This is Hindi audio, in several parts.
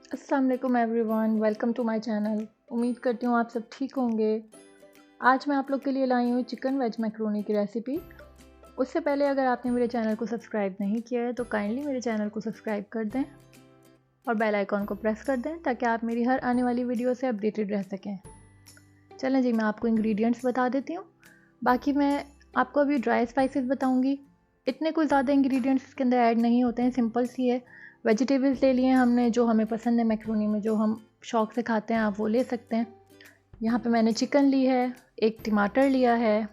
अस्सलाम वालेकुम everyone, welcome to my channel. उम्मीद करती हूँ आप सब ठीक होंगे। आज मैं आप लोग के लिए लाई हूँ चिकन वेज मैक्रोनी की रेसिपी। उससे पहले अगर आपने मेरे चैनल को सब्सक्राइब नहीं किया है तो काइंडली मेरे चैनल को सब्सक्राइब कर दें और बेल आइकॉन को प्रेस कर दें ताकि आप मेरी हर आने वाली वीडियो से अपडेटेड रह सकें। चलें जी, मैं आपको इंग्रेडिएंट्स बता देती हूँ। बाकी मैं आपको अभी ड्राई स्पाइसेस बताऊँगी। इतने कोई ज़्यादा इंग्रेडिएंट्स इसके अंदर ऐड नहीं होते हैं, सिंपल सी है। वेजिटेबल्स ले लिए हमने जो हमें पसंद है मैक्रोनी में, जो हम शौक़ से खाते हैं, आप वो ले सकते हैं। यहाँ पे मैंने चिकन ली है, एक टमाटर लिया है,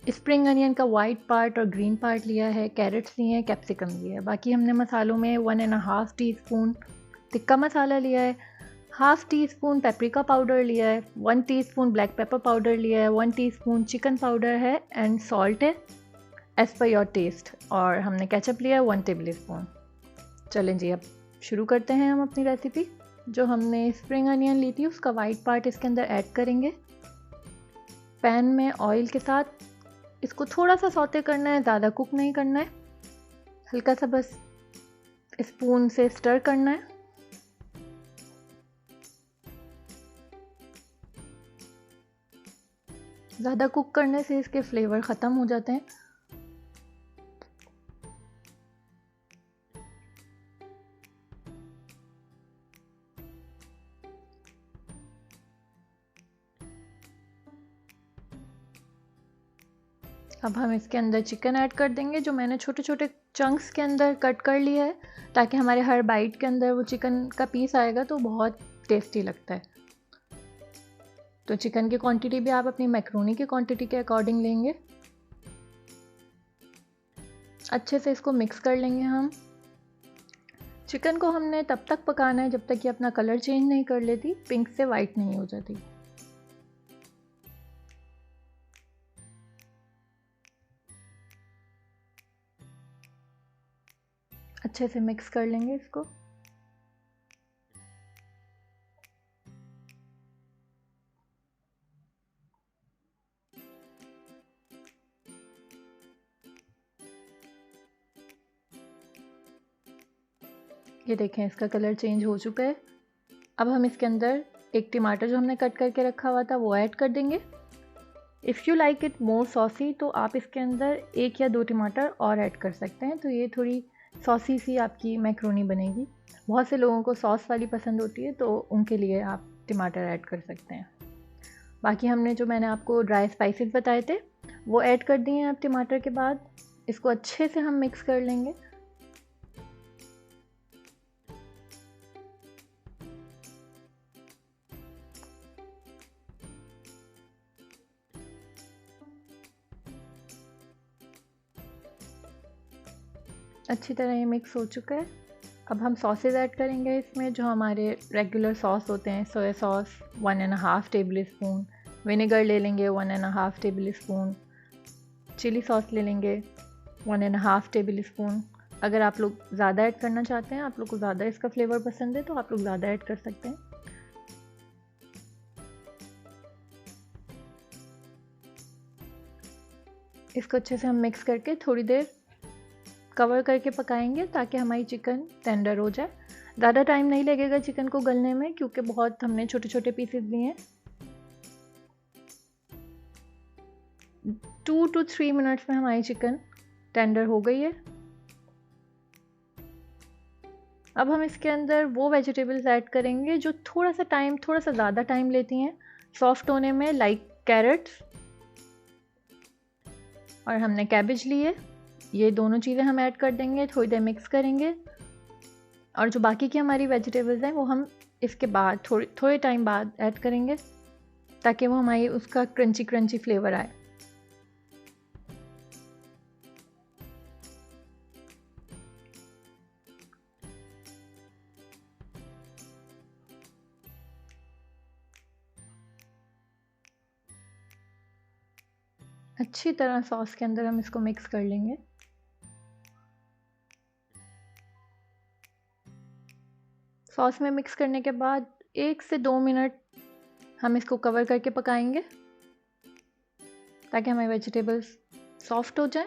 स्प्रिंग अनियन का वाइट पार्ट और ग्रीन पार्ट लिया है, कैरेट्स लिए हैं, कैप्सिकम लिया है। बाकी हमने मसालों में 1.5 टीस्पून टिक्का मसाला लिया है, half tea spoon paprika powder लिया है, 1 टीस्पून ब्लैक पेपर पाउडर लिया है, 1 टीस्पून चिकन पाउडर है एंड सॉल्ट है एज़ पर योर टेस्ट, और हमने केचप लिया है 1 टेबल स्पून। चलें जी, अब शुरू करते हैं हम अपनी रेसिपी। जो हमने स्प्रिंग अनियन ली थी उसका वाइट पार्ट इसके अंदर ऐड करेंगे। पैन में ऑयल के साथ इसको थोड़ा सा सौते करना है, ज़्यादा कुक नहीं करना है, हल्का सा बस स्पून से स्टर करना है। ज़्यादा कुक करने से इसके फ्लेवर ख़त्म हो जाते हैं। अब हम इसके अंदर चिकन ऐड कर देंगे, जो मैंने छोटे छोटे चंक्स के अंदर कट कर लिया है ताकि हमारे हर बाइट के अंदर वो चिकन का पीस आएगा तो बहुत टेस्टी लगता है। तो चिकन की क्वांटिटी भी आप अपनी मैक्रोनी की क्वांटिटी के अकॉर्डिंग लेंगे। अच्छे से इसको मिक्स कर लेंगे हम। चिकन को हमने तब तक पकाना है जब तक कि अपना कलर चेंज नहीं कर लेती, पिंक से वाइट नहीं हो जाती। अच्छे से मिक्स कर लेंगे इसको। ये देखें, इसका कलर चेंज हो चुका है। अब हम इसके अंदर एक टमाटर जो हमने कट करके रखा हुआ था वो ऐड कर देंगे। If you like it more saucy तो आप इसके अंदर 1 या 2 टमाटर और ऐड कर सकते हैं, तो ये थोड़ी सॉसी सी आपकी मैक्रोनी बनेगी। बहुत से लोगों को सॉस वाली पसंद होती है तो उनके लिए आप टमाटर ऐड कर सकते हैं। बाकी हमने जो मैंने आपको ड्राई स्पाइसेस बताए थे वो ऐड कर दिए हैं अब टमाटर के बाद। इसको अच्छे से हम मिक्स कर लेंगे। अच्छी तरह ये मिक्स हो चुका है। अब हम सॉसेज ऐड करेंगे इसमें, जो हमारे रेगुलर सॉस होते हैं। Soya sauce 1.5 table spoon, vinegar ले लेंगे 1.5 टेबल स्पून, चिली सॉस ले लेंगे 1.5 टेबल स्पून। अगर आप लोग ज़्यादा ऐड करना चाहते हैं, आप लोग को ज़्यादा इसका फ्लेवर पसंद है तो आप लोग ज़्यादा ऐड कर सकते हैं। इसको अच्छे से हम मिक्स करके थोड़ी देर कवर करके पकाएंगे ताकि हमारी चिकन टेंडर हो जाए। ज़्यादा टाइम नहीं लगेगा चिकन को गलने में क्योंकि बहुत हमने छोटे छोटे पीसेस लिए हैं। 2 to 3 मिनट्स में हमारी चिकन टेंडर हो गई है। अब हम इसके अंदर वो वेजिटेबल्स ऐड करेंगे जो थोड़ा सा ज़्यादा टाइम लेती हैं सॉफ्ट होने में, लाइक कैरेट्स, और हमने कैबेज ली है। ये दोनों चीज़ें हम ऐड कर देंगे, थोड़ी देर मिक्स करेंगे, और जो बाकी की हमारी वेजिटेबल्स हैं वो हम इसके बाद थोड़े टाइम बाद ऐड करेंगे ताकि वो हमारी उसका क्रंची क्रंची फ्लेवर आए। अच्छी तरह सॉस के अंदर हम इसको मिक्स कर लेंगे। सॉस में मिक्स करने के बाद 1 से 2 मिनट हम इसको कवर करके पकाएंगे ताकि हमारी वेजिटेबल्स सॉफ्ट हो जाए।